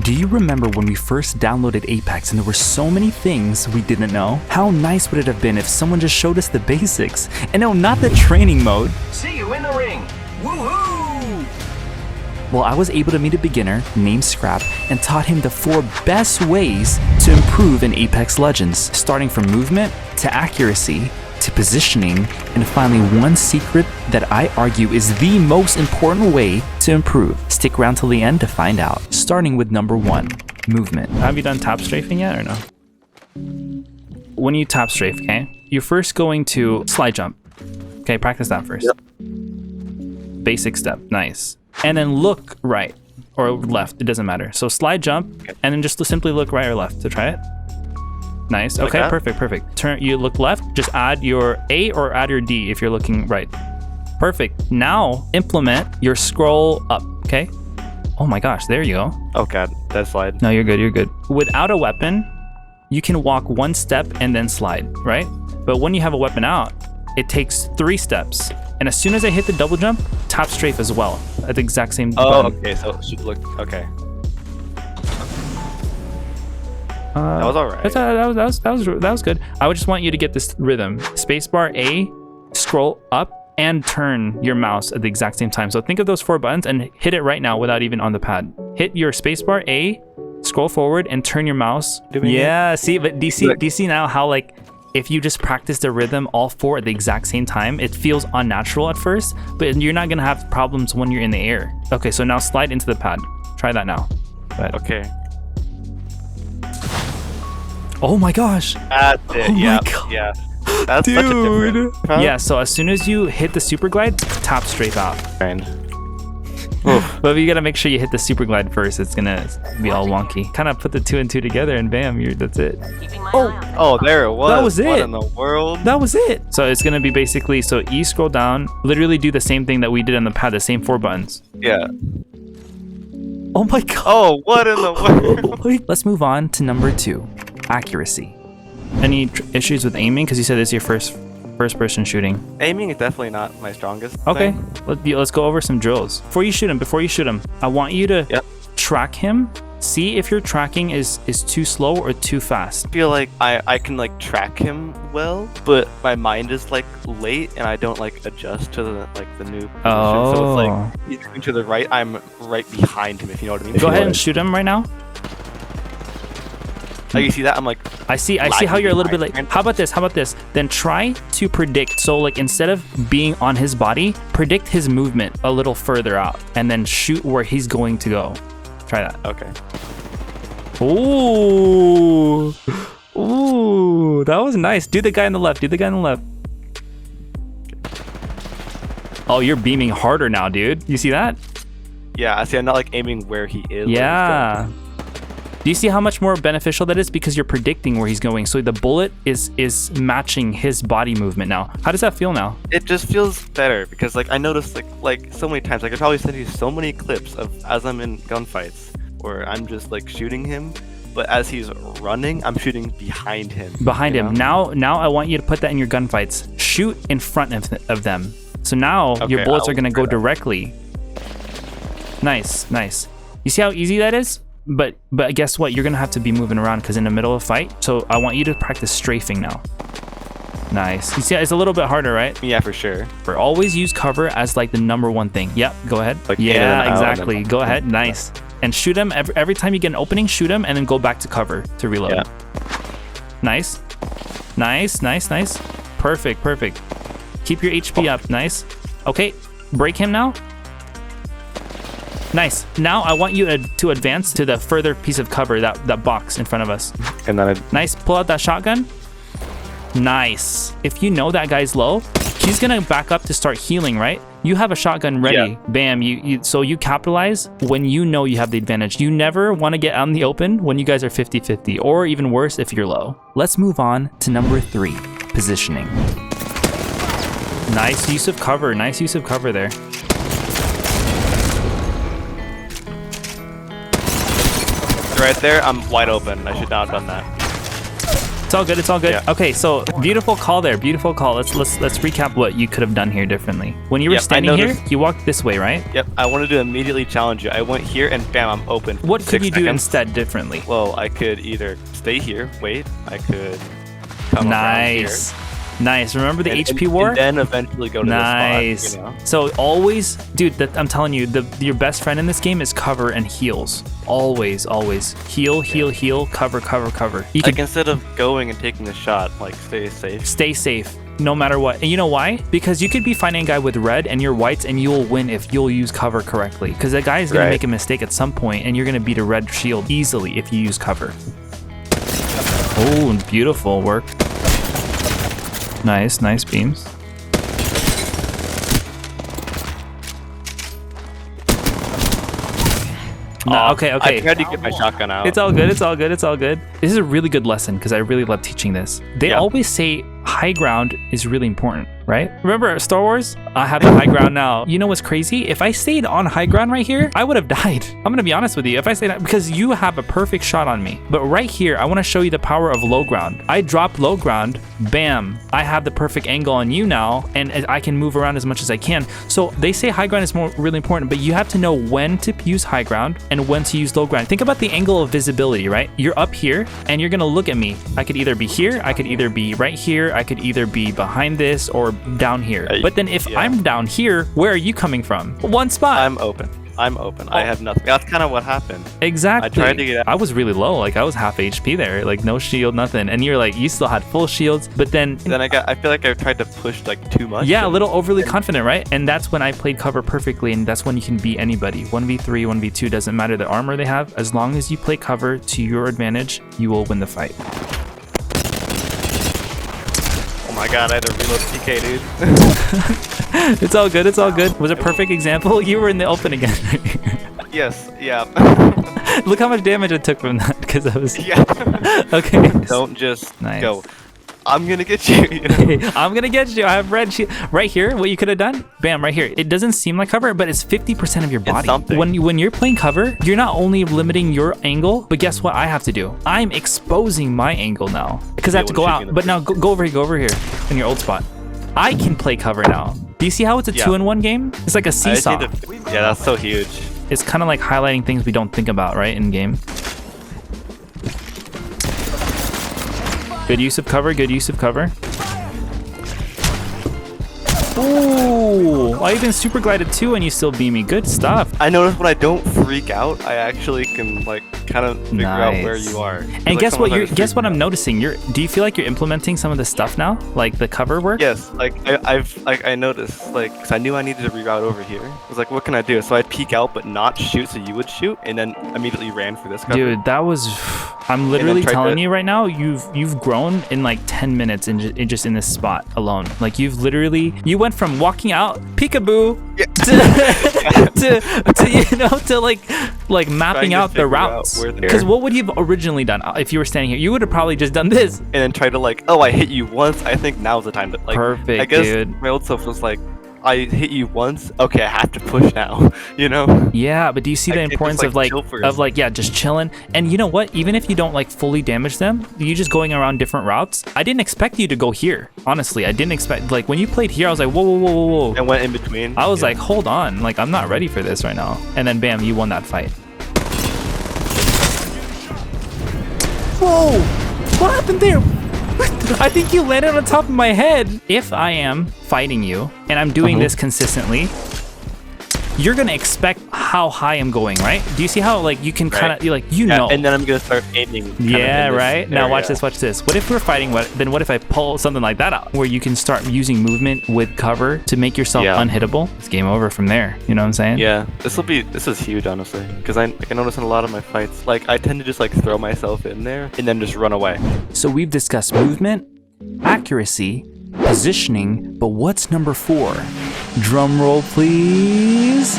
Do you remember when we first downloaded Apex and there were so many things we didn't know? How nice would it have been if someone just showed us the basics? And no, not the training mode. See you in the ring. Woohoo! Well, I was able to meet a beginner named Scrap and taught him the 4 best ways to improve in Apex Legends, starting from movement to accuracy to positioning, and finally one secret that I argue is the most important way to improve. Stick around till the end to find out. Starting with number 1, movement. Have you done tap strafing yet or no? When you tap strafe, okay, you're first going to slide jump. Okay, practice that first. Yep. Basic step, nice. And then look right or left, it doesn't matter. So slide jump, and then just simply look right or left to try it. Nice. Like okay, that? perfect. Turn. You look left. Just add your A or add your D if you're looking right. Perfect. Now implement your scroll up. Okay. Oh my gosh, there you go. Oh god, that slide. No, you're good. You're good. Without a weapon, you can walk 1 step and then slide, right? But when you have a weapon out, it takes 3 steps. And as soon as I hit the double jump, tap strafe as well at the exact same button. Okay. So it should look okay. That was alright. That was good. I would just want you to get this rhythm. Spacebar A, scroll up, and turn your mouse at the exact same time. So think of those 4 buttons and hit it right now without even on the pad. Hit your spacebar A, scroll forward, and turn your mouse. Yeah, see, but do you see now how like if you just practice the rhythm all 4 at the exact same time, it feels unnatural at first, but you're not gonna have problems when you're in the air. Okay, so now slide into the pad. Try that now. Go ahead. Okay. Oh my gosh. That's it. Oh my Yeah. God. Yeah. That's such a difference. Huh? Yeah, so as soon as you hit the Superglide, tap straight out. Fine. But you gotta make sure you hit the Superglide first. It's gonna be all wonky. Kind of put the 2 and 2 together and bam, that's it. Oh, there it was. That was What it. in the world? That was it. So it's gonna be basically, so E scroll down, literally do the same thing that we did on the pad, the same 4 buttons. Yeah. Oh my God. Oh, what in the world? Let's move on to number 2, accuracy. Any issues with aiming? Because you said this is your first person shooting. Aiming is definitely not my strongest Okay, thing. let's go over some drills. Before you shoot him, I want you to track him. See if your tracking is too slow or too fast. I feel like I can like track him well, but my mind is like late and I don't like adjust to the new position. So it's like he's moving to the right, I'm right behind him, if you know what I mean. Go ahead and shoot him right now. Like you see that? I'm like I see how you're a little bit late. How about this? Then try to predict. So like instead of being on his body, predict his movement a little further out and then shoot where he's going to go. Try that. Okay. Ooh. Ooh, that was nice. Do the guy on the left. Oh, you're beaming harder now, dude. You see that? Yeah, I see. I'm not like aiming where he is. Yeah. Do you see how much more beneficial that is? Because you're predicting where he's going. So the bullet is matching his body movement now. How does that feel now? It just feels better because like I noticed like so many times, like I probably sent you so many clips of as I'm in gunfights where I'm just like shooting him, but as he's running, I'm shooting behind him. Now I want you to put that in your gunfights. Shoot in front of them. So now your bullets are gonna go directly. Nice. You see how easy that is? But guess what? You're gonna have to be moving around because in the middle of a fight. So I want you to practice strafing now. Nice. You see, it's a little bit harder, right? Yeah, for sure. Always use cover as like the number 1 thing. Yep. Go ahead. Like yeah, exactly. Go ahead. Nice. And shoot him every time you get an opening. Shoot him and then go back to cover to reload. Yeah. Nice. Perfect. Keep your HP up. Nice. Okay. Break him now. Nice. Now I want you to advance to the further piece of cover, that box in front of us. And then Nice. Pull out that shotgun. Nice. If you know that guy's low, he's gonna back up to start healing, right? You have a shotgun ready. Yeah. Bam. So you capitalize when you know you have the advantage. You never want to get out in the open when you guys are 50-50, or even worse if you're low. Let's move on to number 3, positioning. Nice use of cover there. right there, I'm wide open. I should not have done that. It's all good. It's all good. Yeah. Okay, so beautiful call there. Beautiful call. Let's recap what you could have done here differently. When you were Yep, I standing here, noticed- you walked this way, right? Yep, I wanted to immediately challenge you. I went here and bam, I'm open. What could 6 you do seconds. instead differently? Well, I could either stay here, wait. I could come Nice. Nice. Remember the around here. HP war? And then eventually go to Nice. the spot, you know? So always, dude, I'm telling you, your best friend in this game is cover and heals. Always, always. Heal, cover, cover. You Like can instead of going and taking a shot, like stay safe. stay safe no matter what. And you know why? Because you could be fighting a guy with red and you're whites and you'll win if you'll use cover correctly. Because that guy is going to make a mistake at some point and you're going to beat a red shield easily if you use cover. Oh, beautiful work. Nice beams. No, okay. I tried to get my shotgun out. It's all good. This is a really good lesson because I really love teaching this. They always say high ground is really important, right? Remember Star Wars? I have the high ground now. You know what's crazy? If I stayed on high ground right here, I would have died. I'm gonna be honest with you. If I stayed, because you have a perfect shot on me. But right here, I want to show you the power of low ground. I dropped low ground, bam. I have the perfect angle on you now, and I can move around as much as I can. So they say high ground is really important, but you have to know when to use high ground and when to use low ground. Think about the angle of visibility, right? You're up here, and you're gonna look at me. I could either be here, I could either be right here, I could either be behind this or down here. But then if I'm down here, where are you coming from? One spot. I'm open. I have nothing. That's kind of what happened. Exactly. I tried to get out. I was really low. Like I was half HP there. Like no shield, nothing. And you're like, you still had full shields. But then I feel like I tried to push like too much. yeah, a little overly confident, right? And that's when I played cover perfectly. And that's when you can beat anybody. 1v3, 1v2, doesn't matter the armor they have. As long as you play cover to your advantage, you will win the fight. Oh my god, I had to reload PK, dude. It's all good. It's all good. Was a perfect example. You were in the open again. Yes, yeah. Look how much damage I took from that because I was. Yeah. Okay. Don't just Nice. go. I'm gonna get you. You know? I'm gonna get you. I have red shield right here. What you could have done, bam, right here. It doesn't seem like cover, but it's 50% of your body. something. When you're playing cover, you're not only limiting your angle, but guess what I have to do? I'm exposing my angle now because I have to go out. But now go over here in your old spot. I can play cover now. Do you see how it's a 2-in-1 game? It's like a seesaw. Yeah, that's so huge. It's kind of like highlighting things we don't think about, right, in game. Good use of cover, good use of cover. Ooh, I even super glided too and you still beat me. Good stuff. I noticed when I don't freak out, I actually can like kind of figure out where you are. And guess what I'm noticing? Do you feel like you're implementing some of the stuff now? Like the cover work? Yes, like I noticed, like, cause I knew I needed to reroute over here. I was like, what can I do? So I'd peek out but not shoot, so you would shoot, and then immediately ran for this cover. Dude, that was. I'm literally telling you right now, you've grown in like 10 minutes in just in this spot alone. Like you went from walking out peekaboo to like mapping out the routes. Because what would you have originally done if you were standing here? You would have probably just done this and then try to like, oh, I hit you once. I think now's the time to like. Perfect, I guess dude. my old self was like, I hit you once. Okay, I have to push now. You know? Yeah, but do you see the importance of just chilling? And you know what? Even if you don't like fully damage them, you just going around different routes. I didn't expect you to go here. Honestly, I didn't expect. Like when you played here, I was like, whoa. And went in between. I was like, hold on, like I'm not ready for this right now. And then bam, you won that fight. Whoa! What happened there? I think you landed on top of my head. If I am fighting you and I'm doing this consistently, you're gonna expect how high I'm going, right? Do you see how like you can kind of know? And then I'm gonna start aiming. Yeah, right. Now watch this. What if we're fighting? What if I pull something like that out, where you can start using movement with cover to make yourself unhittable? It's game over from there. You know what I'm saying? Yeah, this is huge, honestly, because I notice in a lot of my fights, like I tend to just like throw myself in there and then just run away. So we've discussed movement, accuracy, positioning, but what's number 4? Drum roll, please.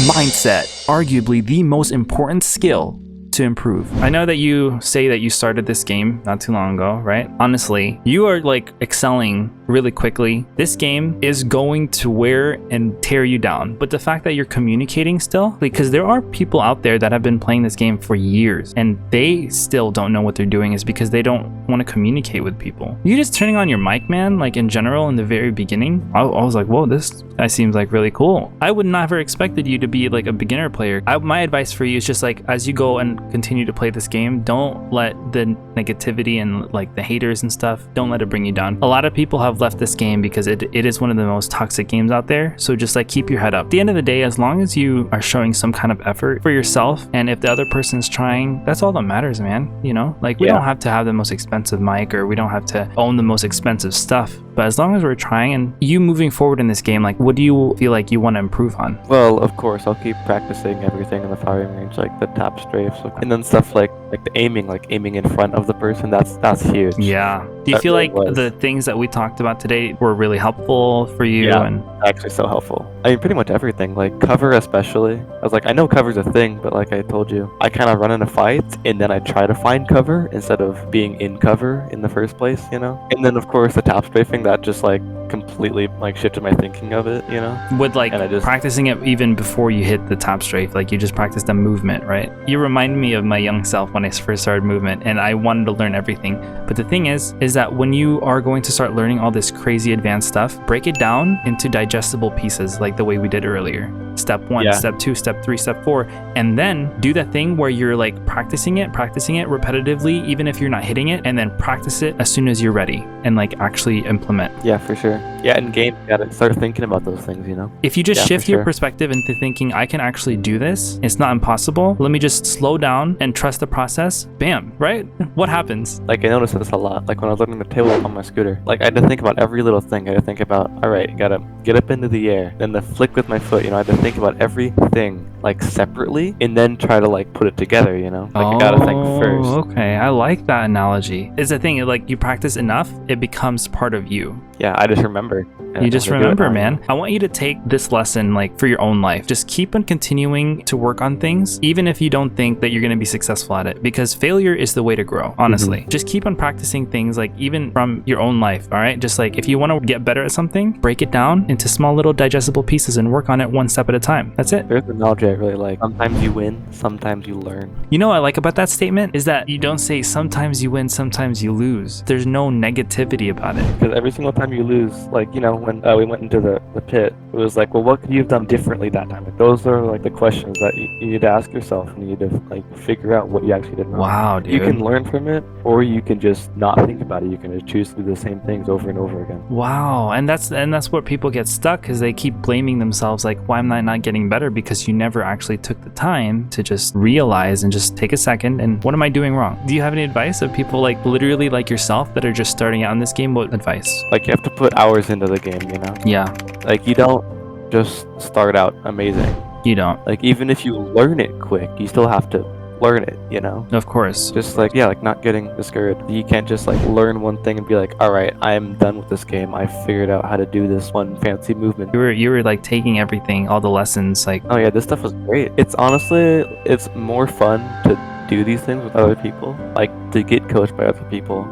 Mindset, arguably the most important skill to improve? I know that you say that you started this game not too long ago, right? Honestly, you are like excelling really quickly. This game is going to wear and tear you down. But the fact that you're communicating still, because there are people out there that have been playing this game for years and they still don't know what they're doing, is because they don't want to communicate with people. You just turning on your mic, man, like in general in the very beginning, I was like, whoa, this guy seems like really cool. I would never expected you to be like a beginner player. My advice for you is just like, as you go and continue to play this game, don't let the negativity and like the haters and stuff, don't let it bring you down. A lot of people have left this game because it is one of the most toxic games out there. So just like keep your head up. At the end of the day, as long as you are showing some kind of effort for yourself, and if the other person's trying, that's all that matters, man. You know, like we don't have to have the most expensive mic, or we don't have to own the most expensive stuff, but as long as we're trying, and you moving forward in this game, like what do you feel like you want to improve on? Well, of course, I'll keep practicing everything in the firing range, like the top strafes, and then stuff like the aiming, like aiming in front of the person. That's huge. Yeah. Do you feel like the things that we talked about today were really helpful for you? Yeah, and actually so helpful. I mean, pretty much everything, like cover especially. I was like, I know cover's a thing, but like I told you, I kind of run into fights and then I try to find cover instead of being in cover in the first place, you know? And then of course the top strafing, that just like completely like shifted my thinking of it, you know? With like practicing it even before you hit the top strafe, like you just practiced the movement, right? You remind me of my young self when I first started movement, and I wanted to learn everything. But the thing is that when you are going to start learning all this crazy advanced stuff, break it down into digestible pieces like the way we did earlier. Step 1, step 2, step 3, step 4, and then do that thing where you're like practicing it repetitively, even if you're not hitting it, and then practice it as soon as you're ready and like actually implement. Yeah, for sure. Yeah, in game, you gotta start thinking about those things, you know? If you just shift your perspective into thinking, I can actually do this, it's not impossible, let me just slow down and trust the process, bam, right? What happens? Like I noticed this a lot, like when I was learning the tail whip on my scooter. Like I had to think about every little thing. I had to think about, all right, gotta get up into the air, then the flick with my foot, you know, I had to think about everything like separately and then try to like put it together, you know? Like I gotta think first. Okay, I like that analogy. It's the thing, like you practice enough, it becomes part of you. Yeah, I just remember. You just remember, man. I want you to take this lesson like for your own life. Just keep on continuing to work on things, even if you don't think that you're going to be successful at it, because failure is the way to grow, honestly. Just keep on practicing things, like even from your own life, all right? Just like if you want to get better at something, break it down into small little digestible pieces and work on it one step at a time. That's it. There's an analogy I really like. Sometimes you win, sometimes you learn. You know what I like about that statement is that you don't say sometimes you win, sometimes you lose. There's no negativity about it. Because every single time you lose, like, you know, when we went into the pit, it was like, well, what could you have done differently that time? Like, those are like the questions that you need to ask yourself, and you need to like figure out what you actually did wrong. Wow, dude. You can learn from it, or you can just not think about it. You can just choose to do the same things over and over again. Wow, and that's where people get stuck, because they keep blaming themselves, like, why am I not getting better? Because you never actually took the time to just realize and just take a second and what am I doing wrong? Do you have any advice of people like literally like yourself that are just starting out in this game? What advice? Like, you have to put hours into the game, you know? Yeah. Like, you don't just start out amazing. You don't. Like, even if you learn it quick, you still have to learn it, you know? Of course. Just like, yeah, like not getting discouraged. You can't just like learn one thing and be like, all right, I'm done with this game. I figured out how to do this one fancy movement. You were like taking everything, all the lessons, like, oh yeah, this stuff was great. It's honestly, it's more fun to do these things with other people, like to get coached by other people,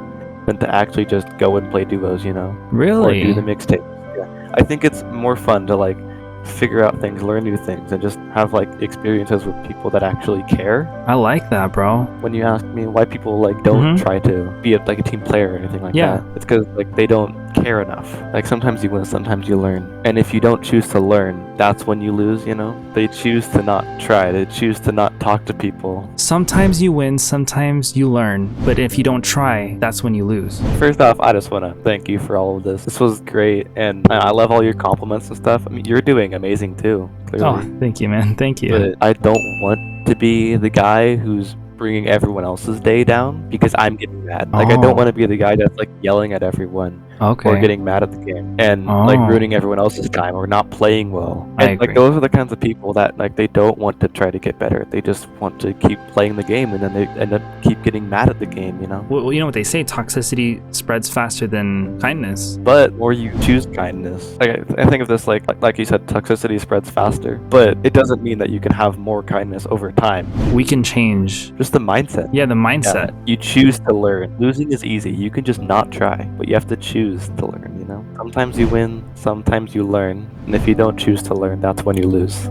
than to actually just go and play duos, you know? Really? Or do the mixtape. Yeah. I think it's more fun to like figure out things, learn new things, and just have like experiences with people that actually care. I like that, bro. When you ask me why people like don't try to be like a team player or anything like that, it's because like they don't care enough. Like sometimes you win, sometimes you learn, and if you don't choose to learn, that's when you lose, you know? They choose to not try, they choose to not talk to people. Sometimes you win, sometimes you learn, but if you don't try, that's when you lose. First off, I just want to thank you for all of this. This was great, and I love all your compliments and stuff. I mean, you're doing amazing too, clearly. Oh, thank you, man. Thank you. But I don't want to be the guy who's bringing everyone else's day down because I'm getting mad. Like, I don't want to be the guy that's like yelling at everyone Okay. or getting mad at the game and like ruining everyone else's time or not playing well. I And like agree. those are the kinds of people that like they don't want to try to get better. They just want to keep playing the game, and then they end up keep getting mad at the game, you know? Well, you know what they say, toxicity spreads faster than kindness. But or you choose kindness. Like I think of this like you said, toxicity spreads faster, but it doesn't mean that you can have more kindness over time. We can change. Just the mindset. Yeah, the mindset. Yeah, you choose to learn. Losing is easy. You can just not try, but you have to choose to learn, you know? Sometimes you win, sometimes you learn, and if you don't choose to learn, that's when you lose.